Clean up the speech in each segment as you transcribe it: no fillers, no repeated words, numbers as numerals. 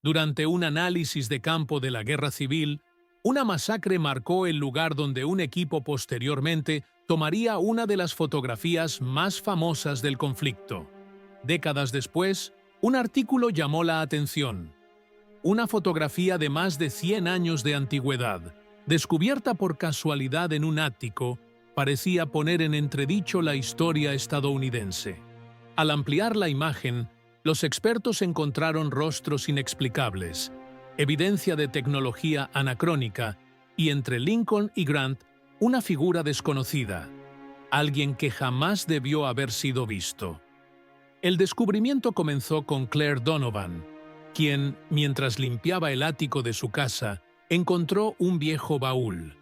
Durante un análisis de campo de la Guerra Civil, una masacre marcó el lugar donde un equipo posteriormente tomaría una de las fotografías más famosas del conflicto. Décadas después, un artículo llamó la atención. Una fotografía de más de 100 años de antigüedad, descubierta por casualidad en un ático, parecía poner en entredicho la historia estadounidense. Al ampliar la imagen, los expertos encontraron rostros inexplicables, evidencia de tecnología anacrónica y entre Lincoln y Grant, una figura desconocida, alguien que jamás debió haber sido visto. El descubrimiento comenzó con Claire Donovan, quien, mientras limpiaba el ático de su casa, encontró un viejo baúl.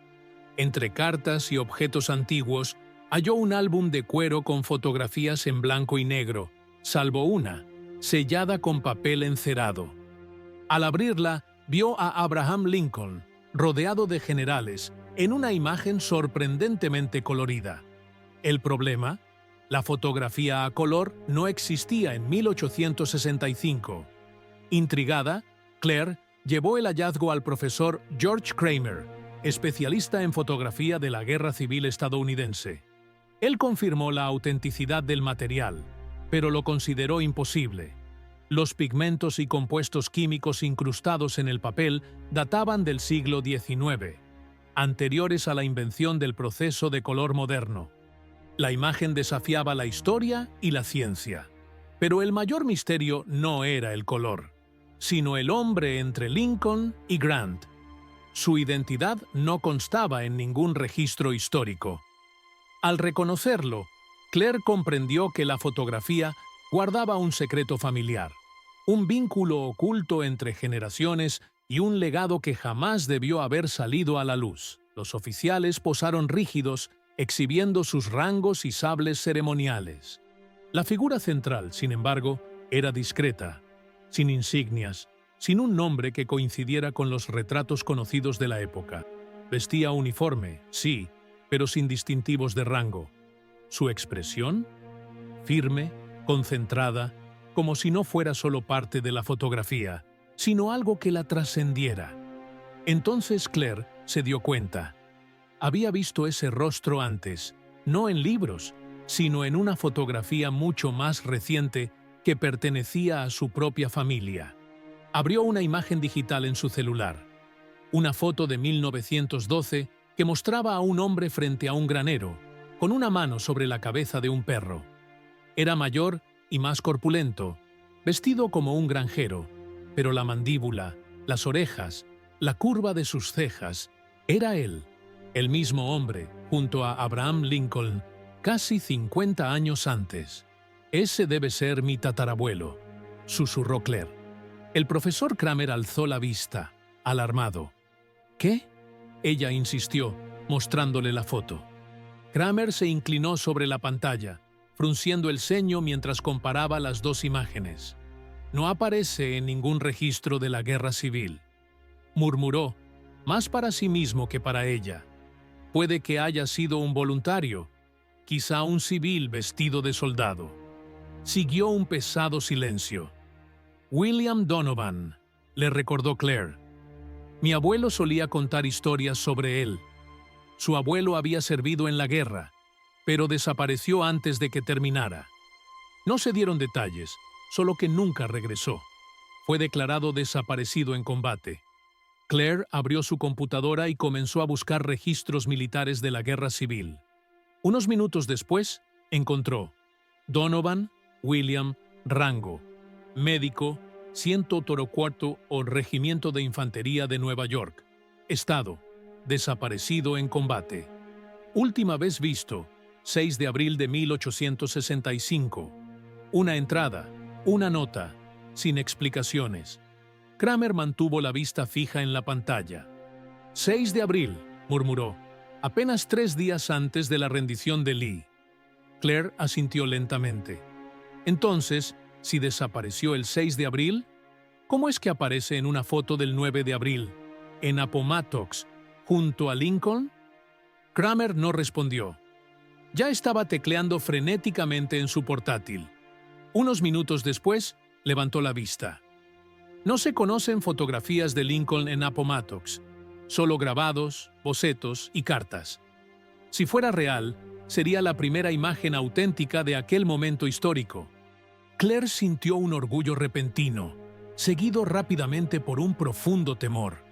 Entre cartas y objetos antiguos, halló un álbum de cuero con fotografías en blanco y negro, salvo una, sellada con papel encerado. Al abrirla, vio a Abraham Lincoln, rodeado de generales, en una imagen sorprendentemente colorida. El problema: la fotografía a color no existía en 1865. Intrigada, Claire llevó el hallazgo al profesor George Kramer, especialista en fotografía de la Guerra Civil estadounidense. Él confirmó la autenticidad del material, pero lo consideró imposible. Los pigmentos y compuestos químicos incrustados en el papel databan del siglo XIX, anteriores a la invención del proceso de color moderno. La imagen desafiaba la historia y la ciencia. Pero el mayor misterio no era el color, sino el hombre entre Lincoln y Grant. Su identidad no constaba en ningún registro histórico. Al reconocerlo, Claire comprendió que la fotografía guardaba un secreto familiar, un vínculo oculto entre generaciones y un legado que jamás debió haber salido a la luz. Los oficiales posaron rígidos, exhibiendo sus rangos y sables ceremoniales. La figura central, sin embargo, era discreta, sin insignias, sin un nombre que coincidiera con los retratos conocidos de la época. Vestía uniforme, sí, pero sin distintivos de rango. Su expresión, firme, concentrada, como si no fuera solo parte de la fotografía, sino algo que la trascendiera. Entonces Claire se dio cuenta. Había visto ese rostro antes, no en libros, sino en una fotografía mucho más reciente que pertenecía a su propia familia. Abrió una imagen digital en su celular, una foto de 1912 que mostraba a un hombre frente a un granero, con una mano sobre la cabeza de un perro. Era mayor y más corpulento, vestido como un granjero, pero la mandíbula, las orejas, la curva de sus cejas, era él, el mismo hombre, junto a Abraham Lincoln, casi 50 años antes. «Ese debe ser mi tatarabuelo», susurró Claire. El profesor Kramer alzó la vista, alarmado. «¿Qué?», ella insistió, mostrándole la foto. Kramer se inclinó sobre la pantalla, frunciendo el ceño mientras comparaba las dos imágenes. «No aparece en ningún registro de la Guerra Civil», murmuró, más para sí mismo que para ella. «Puede que haya sido un voluntario, quizá un civil vestido de soldado». Siguió un pesado silencio. «William Donovan», le recordó Claire. «Mi abuelo solía contar historias sobre él. Su abuelo había servido en la guerra, pero desapareció antes de que terminara. No se dieron detalles, solo que nunca regresó. Fue declarado desaparecido en combate». Claire abrió su computadora y comenzó a buscar registros militares de la Guerra Civil. Unos minutos después, encontró Donovan, William, rango, médico, 104º o Regimiento de Infantería de Nueva York. Estado, desaparecido en combate. Última vez visto, 6 de abril de 1865. Una entrada, una nota, sin explicaciones. Kramer mantuvo la vista fija en la pantalla. «6 de abril», murmuró, apenas 3 días antes de la rendición de Lee. Claire asintió lentamente. Entonces, si desapareció el 6 de abril, ¿cómo es que aparece en una foto del 9 de abril, en Appomattox, junto a Lincoln? Kramer no respondió. Ya estaba tecleando frenéticamente en su portátil. Unos minutos después, levantó la vista. No se conocen fotografías de Lincoln en Appomattox, solo grabados, bocetos y cartas. Si fuera real, sería la primera imagen auténtica de aquel momento histórico. Claire sintió un orgullo repentino, seguido rápidamente por un profundo temor.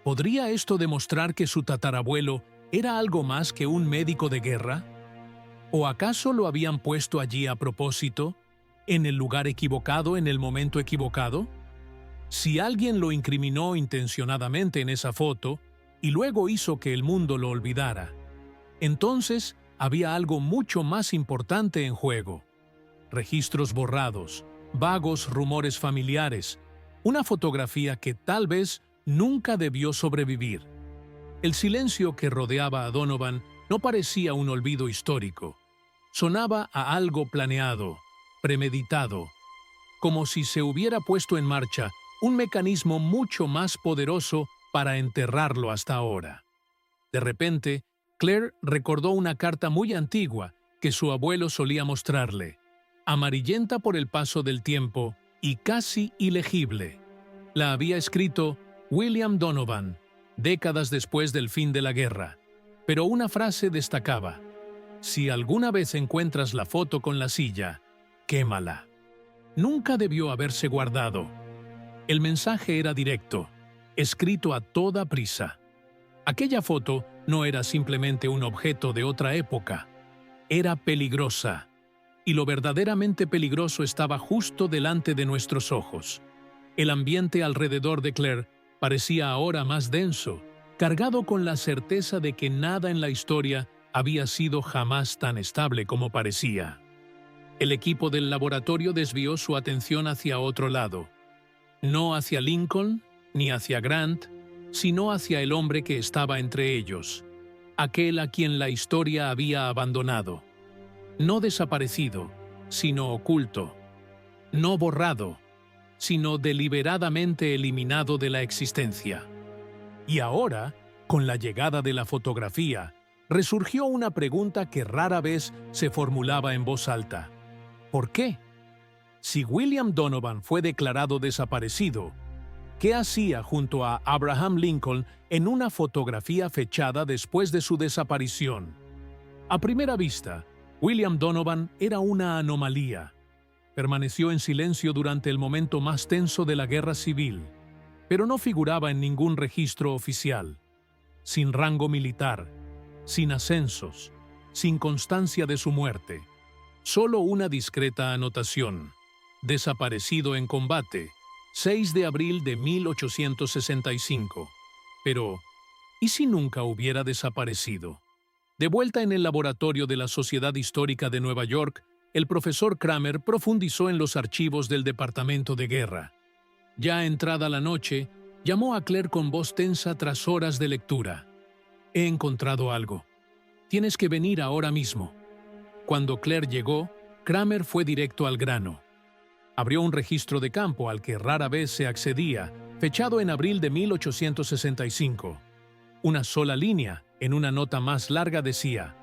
¿Podría esto demostrar que su tatarabuelo era algo más que un médico de guerra? ¿O acaso lo habían puesto allí a propósito, en el lugar equivocado, en el momento equivocado? Si alguien lo incriminó intencionadamente en esa foto y luego hizo que el mundo lo olvidara, entonces había algo mucho más importante en juego. Registros borrados, vagos rumores familiares, una fotografía que tal vez nunca debió sobrevivir. El silencio que rodeaba a Donovan no parecía un olvido histórico. Sonaba a algo planeado, premeditado, como si se hubiera puesto en marcha un mecanismo mucho más poderoso para enterrarlo hasta ahora. De repente, Claire recordó una carta muy antigua que su abuelo solía mostrarle, amarillenta por el paso del tiempo y casi ilegible. La había escrito William Donovan, décadas después del fin de la guerra, pero una frase destacaba: si alguna vez encuentras la foto con la silla, quémala. Nunca debió haberse guardado. El mensaje era directo, escrito a toda prisa. Aquella foto no era simplemente un objeto de otra época, era peligrosa, y lo verdaderamente peligroso estaba justo delante de nuestros ojos. El ambiente alrededor de Claire parecía ahora más denso, cargado con la certeza de que nada en la historia había sido jamás tan estable como parecía. El equipo del laboratorio desvió su atención hacia otro lado, no hacia Lincoln ni hacia Grant, sino hacia el hombre que estaba entre ellos, aquel a quien la historia había abandonado. No desaparecido, sino oculto. No borrado, sino deliberadamente eliminado de la existencia. Y ahora, con la llegada de la fotografía, resurgió una pregunta que rara vez se formulaba en voz alta. ¿Por qué? Si William Donovan fue declarado desaparecido, ¿qué hacía junto a Abraham Lincoln en una fotografía fechada después de su desaparición? A primera vista, William Donovan era una anomalía. Permaneció en silencio durante el momento más tenso de la guerra civil, pero no figuraba en ningún registro oficial. Sin rango militar, sin ascensos, sin constancia de su muerte. Solo una discreta anotación: desaparecido en combate, 6 de abril de 1865. Pero, ¿y si nunca hubiera desaparecido? De vuelta en el laboratorio de la Sociedad Histórica de Nueva York, el profesor Kramer profundizó en los archivos del Departamento de Guerra. Ya entrada la noche, llamó a Claire con voz tensa tras horas de lectura. «He encontrado algo. Tienes que venir ahora mismo». Cuando Claire llegó, Kramer fue directo al grano. Abrió un registro de campo al que rara vez se accedía, fechado en abril de 1865. Una sola línea, en una nota más larga, decía: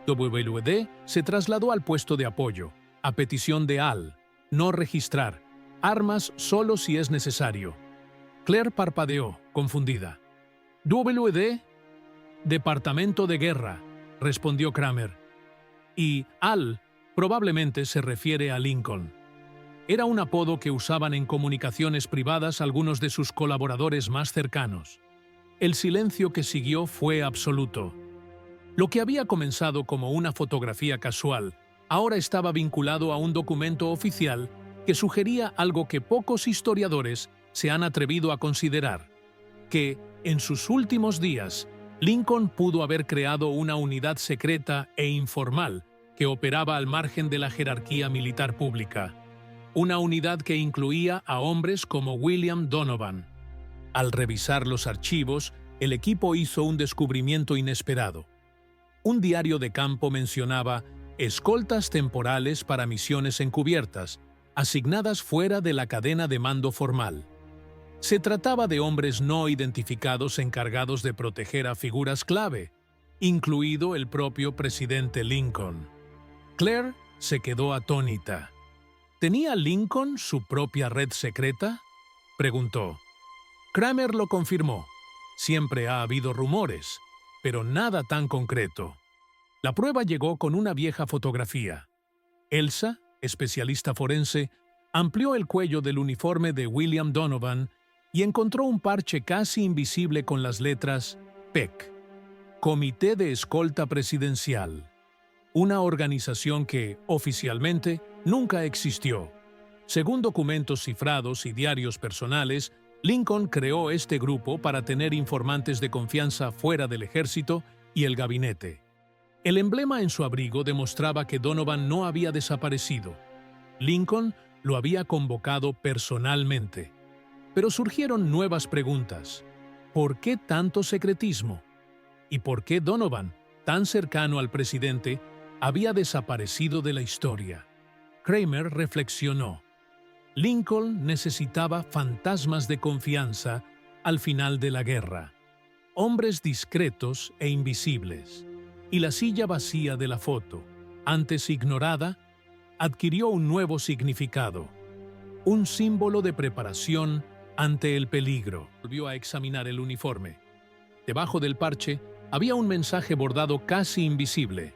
WWD se trasladó al puesto de apoyo, a petición de Al, no registrar, armas solo si es necesario. Claire parpadeó, confundida. «¿WD? Departamento de Guerra», respondió Kramer. Y Al probablemente se refiere a Lincoln. Era un apodo que usaban en comunicaciones privadas algunos de sus colaboradores más cercanos. El silencio que siguió fue absoluto. Lo que había comenzado como una fotografía casual, ahora estaba vinculado a un documento oficial que sugería algo que pocos historiadores se han atrevido a considerar: que, en sus últimos días, Lincoln pudo haber creado una unidad secreta e informal que operaba al margen de la jerarquía militar pública. Una unidad que incluía a hombres como William Donovan. Al revisar los archivos, el equipo hizo un descubrimiento inesperado. Un diario de campo mencionaba escoltas temporales para misiones encubiertas, asignadas fuera de la cadena de mando formal. Se trataba de hombres no identificados encargados de proteger a figuras clave, incluido el propio presidente Lincoln. Claire se quedó atónita. ¿Tenía Lincoln su propia red secreta? preguntó. Kramer lo confirmó. Siempre ha habido rumores, pero nada tan concreto. La prueba llegó con una vieja fotografía. Elsa, especialista forense, amplió el cuello del uniforme de William Donovan y encontró un parche casi invisible con las letras PEC, Comité de Escolta Presidencial, una organización que, oficialmente, nunca existió. Según documentos cifrados y diarios personales, Lincoln creó este grupo para tener informantes de confianza fuera del ejército y el gabinete. El emblema en su abrigo demostraba que Donovan no había desaparecido. Lincoln lo había convocado personalmente. Pero surgieron nuevas preguntas. ¿Por qué tanto secretismo? ¿Y por qué Donovan, tan cercano al presidente, había desaparecido de la historia? Kramer reflexionó. Lincoln necesitaba fantasmas de confianza al final de la guerra, hombres discretos e invisibles, y la silla vacía de la foto, antes ignorada, adquirió un nuevo significado, un símbolo de preparación ante el peligro. Volvió a examinar el uniforme. Debajo del parche había un mensaje bordado casi invisible.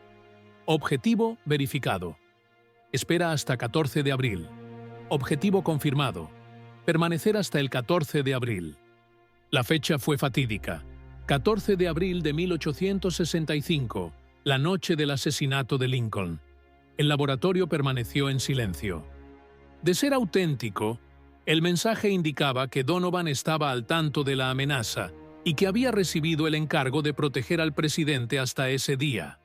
Objetivo verificado. Espera hasta 14 de abril. Objetivo confirmado. Permanecer hasta el 14 de abril. La fecha fue fatídica. 14 de abril de 1865, la noche del asesinato de Lincoln. El laboratorio permaneció en silencio. De ser auténtico, el mensaje indicaba que Donovan estaba al tanto de la amenaza y que había recibido el encargo de proteger al presidente hasta ese día.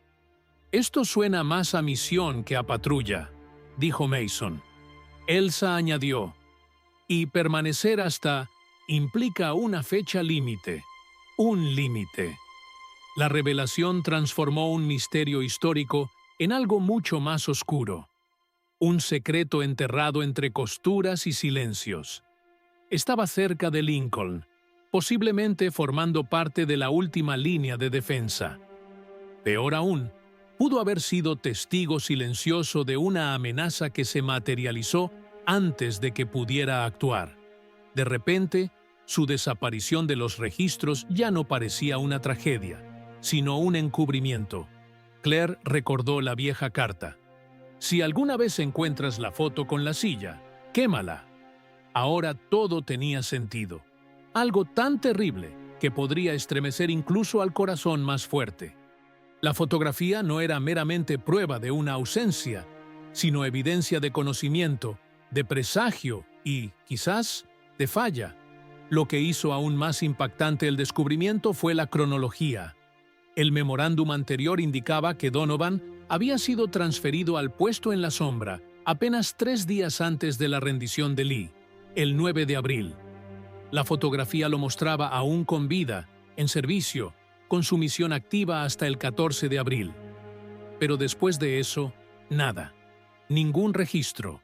Esto suena más a misión que a patrulla, dijo Mason. Elsa añadió, y permanecer hasta implica una fecha límite, un límite. La revelación transformó un misterio histórico en algo mucho más oscuro, un secreto enterrado entre costuras y silencios. Estaba cerca de Lincoln, posiblemente formando parte de la última línea de defensa. Peor aún, pudo haber sido testigo silencioso de una amenaza que se materializó antes de que pudiera actuar. De repente, su desaparición de los registros ya no parecía una tragedia, sino un encubrimiento. Claire recordó la vieja carta. Si alguna vez encuentras la foto con la silla, quémala. Ahora todo tenía sentido. Algo tan terrible que podría estremecer incluso al corazón más fuerte. La fotografía no era meramente prueba de una ausencia, sino evidencia de conocimiento, de presagio y, quizás, de falla. Lo que hizo aún más impactante el descubrimiento fue la cronología. El memorándum anterior indicaba que Donovan había sido transferido al puesto en la sombra apenas 3 días antes de la rendición de Lee, el 9 de abril. La fotografía lo mostraba aún con vida, en servicio, con su misión activa hasta el 14 de abril. Pero después de eso, nada. Ningún registro.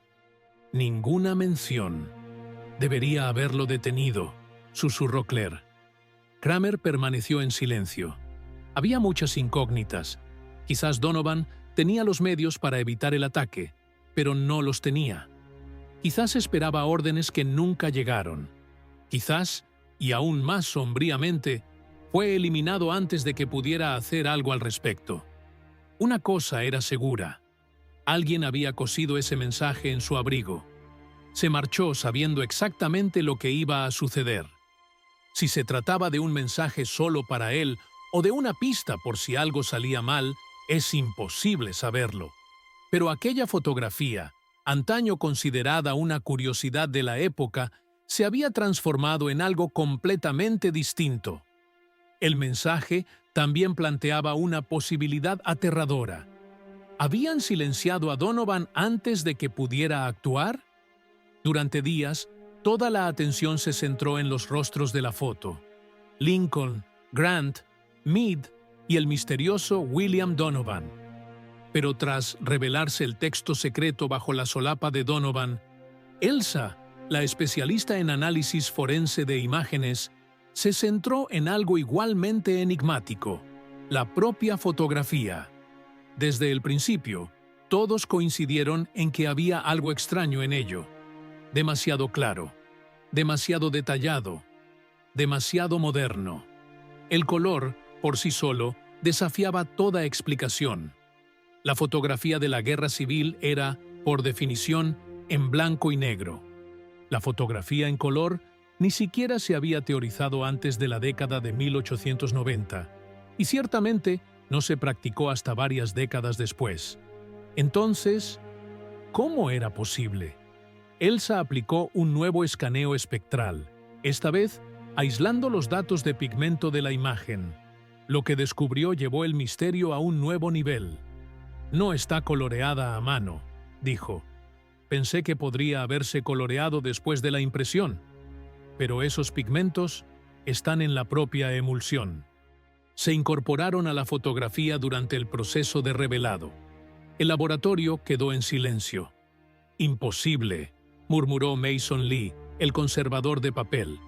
Ninguna mención. Debería haberlo detenido, susurró Claire. Kramer permaneció en silencio. Había muchas incógnitas. Quizás Donovan tenía los medios para evitar el ataque, pero no los tenía. Quizás esperaba órdenes que nunca llegaron. Quizás, y aún más sombríamente, fue eliminado antes de que pudiera hacer algo al respecto. Una cosa era segura. Alguien había cosido ese mensaje en su abrigo. Se marchó sabiendo exactamente lo que iba a suceder. Si se trataba de un mensaje solo para él o de una pista por si algo salía mal, es imposible saberlo. Pero aquella fotografía, antaño considerada una curiosidad de la época, se había transformado en algo completamente distinto. El mensaje también planteaba una posibilidad aterradora. ¿Habían silenciado a Donovan antes de que pudiera actuar? Durante días, toda la atención se centró en los rostros de la foto. Lincoln, Grant, Meade y el misterioso William Donovan. Pero tras revelarse el texto secreto bajo la solapa de Donovan, Elsa, la especialista en análisis forense de imágenes, se centró en algo igualmente enigmático, la propia fotografía. Desde el principio, todos coincidieron en que había algo extraño en ello, demasiado claro. demasiado detallado, demasiado moderno. El color, por sí solo, desafiaba toda explicación. La fotografía de la guerra civil era, por definición, en blanco y negro. La fotografía en color ni siquiera se había teorizado antes de la década de 1890, y ciertamente no se practicó hasta varias décadas después. Entonces, ¿cómo era posible? Elsa aplicó un nuevo escaneo espectral, esta vez aislando los datos de pigmento de la imagen. Lo que descubrió llevó el misterio a un nuevo nivel. No está coloreada a mano, dijo. Pensé que podría haberse coloreado después de la impresión, pero esos pigmentos están en la propia emulsión. Se incorporaron a la fotografía durante el proceso de revelado. El laboratorio quedó en silencio. «Imposible», murmuró Mason Lee, el conservador de papel.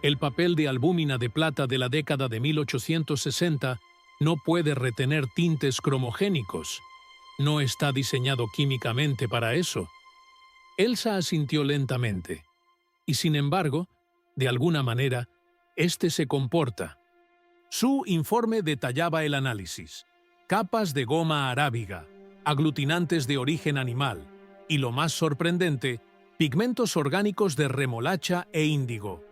El papel de albúmina de plata de la década de 1860 no puede retener tintes cromogénicos. No está diseñado químicamente para eso. Elsa asintió lentamente. Y sin embargo, de alguna manera, este se comporta. Su informe detallaba el análisis. Capas de goma arábiga, aglutinantes de origen animal y, lo más sorprendente, pigmentos orgánicos de remolacha e índigo.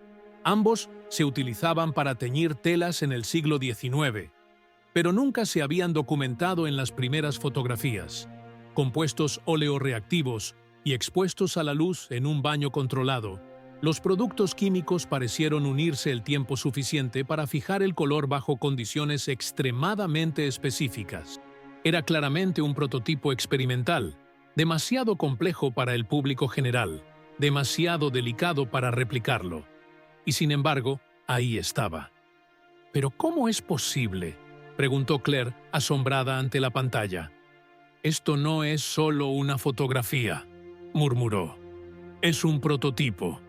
Ambos se utilizaban para teñir telas en el siglo XIX, pero nunca se habían documentado en las primeras fotografías. Compuestos oleorreactivos y expuestos a la luz en un baño controlado, los productos químicos parecieron unirse el tiempo suficiente para fijar el color bajo condiciones extremadamente específicas. Era claramente un prototipo experimental, demasiado complejo para el público general, demasiado delicado para replicarlo. Y sin embargo, ahí estaba. ¿Pero cómo es posible?, preguntó Claire, asombrada ante la pantalla. «Esto no es solo una fotografía», murmuró. «Es un prototipo».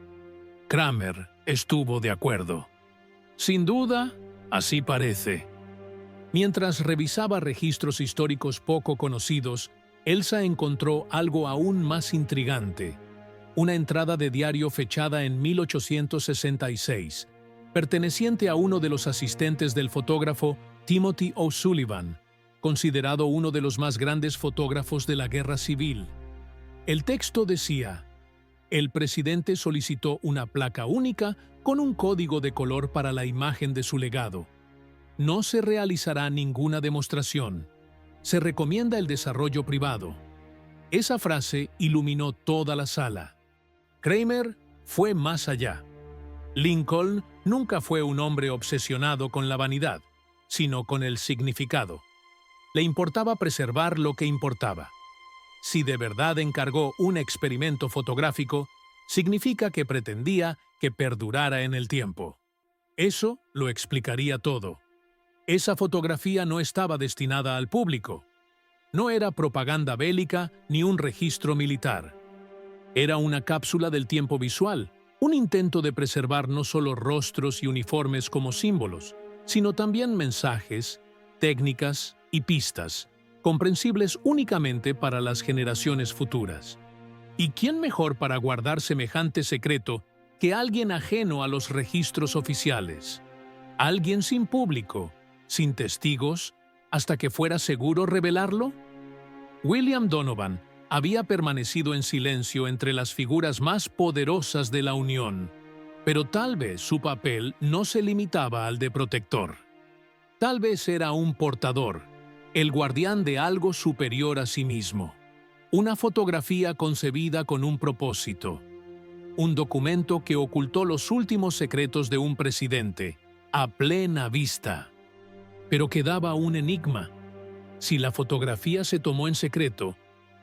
Kramer estuvo de acuerdo. «Sin duda, así parece». Mientras revisaba registros históricos poco conocidos, Elsa encontró algo aún más intrigante. Una entrada de diario fechada en 1866, perteneciente a uno de los asistentes del fotógrafo Timothy O'Sullivan, considerado uno de los más grandes fotógrafos de la Guerra Civil. El texto decía: el presidente solicitó una placa única con un código de color para la imagen de su legado. No se realizará ninguna demostración. Se recomienda el desarrollo privado. Esa frase iluminó toda la sala. Kramer fue más allá. Lincoln nunca fue un hombre obsesionado con la vanidad, sino con el significado. Le importaba preservar lo que importaba. Si de verdad encargó un experimento fotográfico, significa que pretendía que perdurara en el tiempo. Eso lo explicaría todo. Esa fotografía no estaba destinada al público. No era propaganda bélica ni un registro militar. Era una cápsula del tiempo visual, un intento de preservar no solo rostros y uniformes como símbolos, sino también mensajes, técnicas y pistas, comprensibles únicamente para las generaciones futuras. ¿Y quién mejor para guardar semejante secreto que alguien ajeno a los registros oficiales? ¿Alguien sin público, sin testigos, hasta que fuera seguro revelarlo? William Donovan había permanecido en silencio entre las figuras más poderosas de la Unión, pero tal vez su papel no se limitaba al de protector. Tal vez era un portador, el guardián de algo superior a sí mismo. Una fotografía concebida con un propósito. Un documento que ocultó los últimos secretos de un presidente, a plena vista. Pero quedaba un enigma. Si la fotografía se tomó en secreto,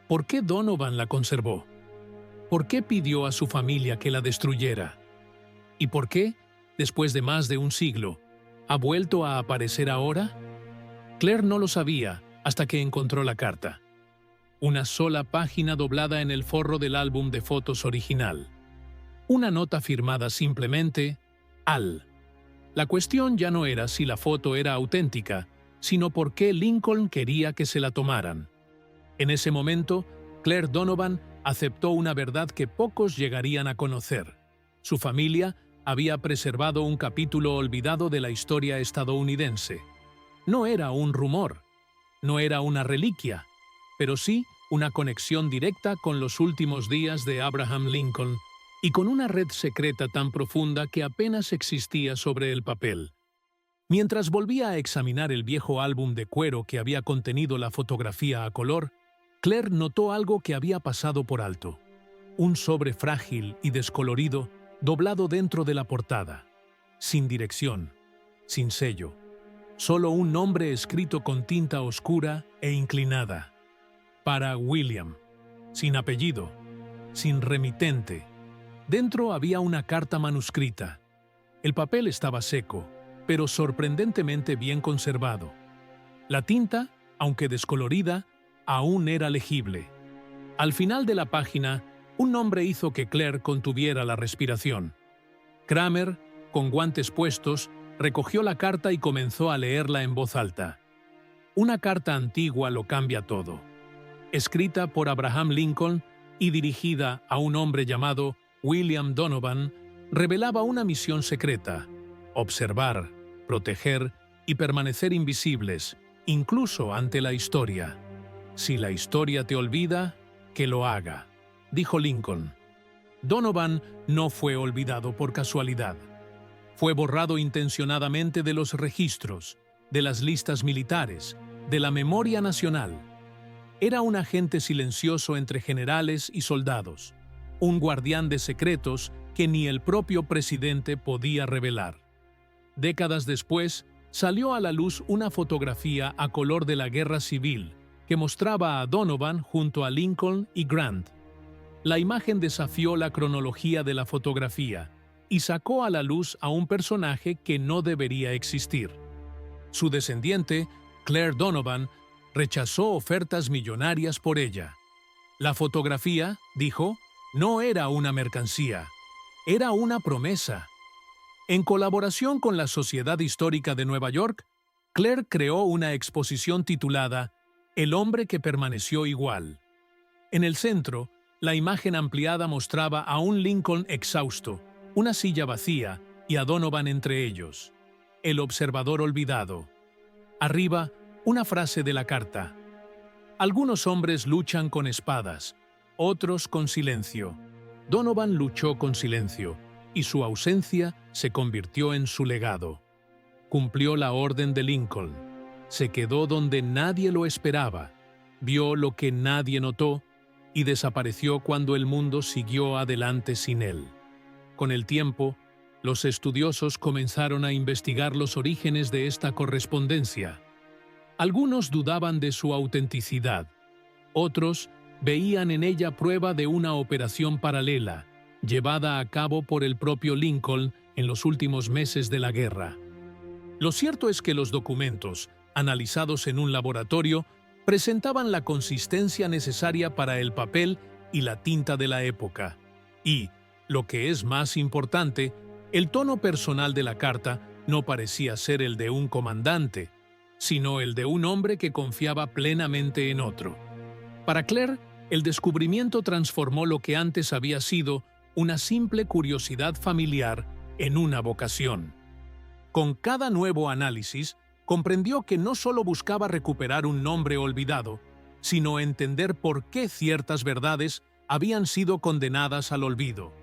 ¿por qué Donovan la conservó? ¿Por qué pidió a su familia que la destruyera? ¿Y por qué, después de más de un siglo, ha vuelto a aparecer ahora? Claire no lo sabía hasta que encontró la carta. Una sola página doblada en el forro del álbum de fotos original. Una nota firmada simplemente «Al». La cuestión ya no era si la foto era auténtica, sino por qué Lincoln quería que se la tomaran. En ese momento, Claire Donovan aceptó una verdad que pocos llegarían a conocer. Su familia había preservado un capítulo olvidado de la historia estadounidense. No era un rumor, no era una reliquia, pero sí una conexión directa con los últimos días de Abraham Lincoln y con una red secreta tan profunda que apenas existía sobre el papel. Mientras volvía a examinar el viejo álbum de cuero que había contenido la fotografía a color, Claire notó algo que había pasado por alto. Un sobre frágil y descolorido doblado dentro de la portada, sin dirección, sin sello. Solo un nombre escrito con tinta oscura e inclinada. Para William, sin apellido, sin remitente. Dentro había una carta manuscrita. El papel estaba seco, pero sorprendentemente bien conservado. La tinta, aunque descolorida, aún era legible. Al final de la página, un nombre hizo que Claire contuviera la respiración. Kramer, con guantes puestos, recogió la carta y comenzó a leerla en voz alta. Una carta antigua lo cambia todo. Escrita por Abraham Lincoln y dirigida a un hombre llamado William Donovan, revelaba una misión secreta: observar, proteger y permanecer invisibles, incluso ante la historia. Si la historia te olvida, que lo haga, dijo Lincoln. Donovan no fue olvidado por casualidad. Fue borrado intencionadamente de los registros, de las listas militares, de la memoria nacional. Era un agente silencioso entre generales y soldados, un guardián de secretos que ni el propio presidente podía revelar. Décadas después, salió a la luz una fotografía a color de la Guerra Civil que mostraba a Donovan junto a Lincoln y Grant. La imagen desafió la cronología de la fotografía y sacó a la luz a un personaje que no debería existir. Su descendiente, Claire Donovan, rechazó ofertas millonarias por ella. La fotografía, dijo, no era una mercancía, era una promesa. En colaboración con la Sociedad Histórica de Nueva York, Claire creó una exposición titulada El hombre que permaneció igual. En el centro, la imagen ampliada mostraba a un Lincoln exhausto, una silla vacía y a Donovan entre ellos. El observador olvidado. Arriba, una frase de la carta. Algunos hombres luchan con espadas, otros con silencio. Donovan luchó con silencio, y su ausencia se convirtió en su legado. Cumplió la orden de Lincoln. Se quedó donde nadie lo esperaba, vio lo que nadie notó y desapareció cuando el mundo siguió adelante sin él. Con el tiempo, los estudiosos comenzaron a investigar los orígenes de esta correspondencia. Algunos dudaban de su autenticidad, otros veían en ella prueba de una operación paralela, llevada a cabo por el propio Lincoln en los últimos meses de la guerra. Lo cierto es que los documentos, analizados en un laboratorio, presentaban la consistencia necesaria para el papel y la tinta de la época. Y, lo que es más importante, el tono personal de la carta no parecía ser el de un comandante, sino el de un hombre que confiaba plenamente en otro. Para Claire, el descubrimiento transformó lo que antes había sido una simple curiosidad familiar en una vocación. Con cada nuevo análisis, comprendió que no solo buscaba recuperar un nombre olvidado, sino entender por qué ciertas verdades habían sido condenadas al olvido.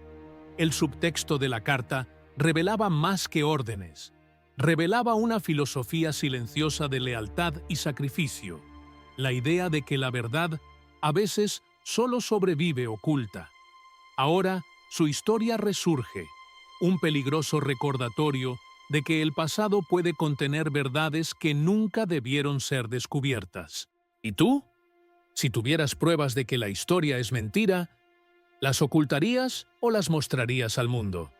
El subtexto de la carta revelaba más que órdenes. Revelaba una filosofía silenciosa de lealtad y sacrificio, la idea de que la verdad a veces solo sobrevive oculta. Ahora, su historia resurge, un peligroso recordatorio de que el pasado puede contener verdades que nunca debieron ser descubiertas. ¿Y tú? Si tuvieras pruebas de que la historia es mentira, ¿las ocultarías o las mostrarías al mundo?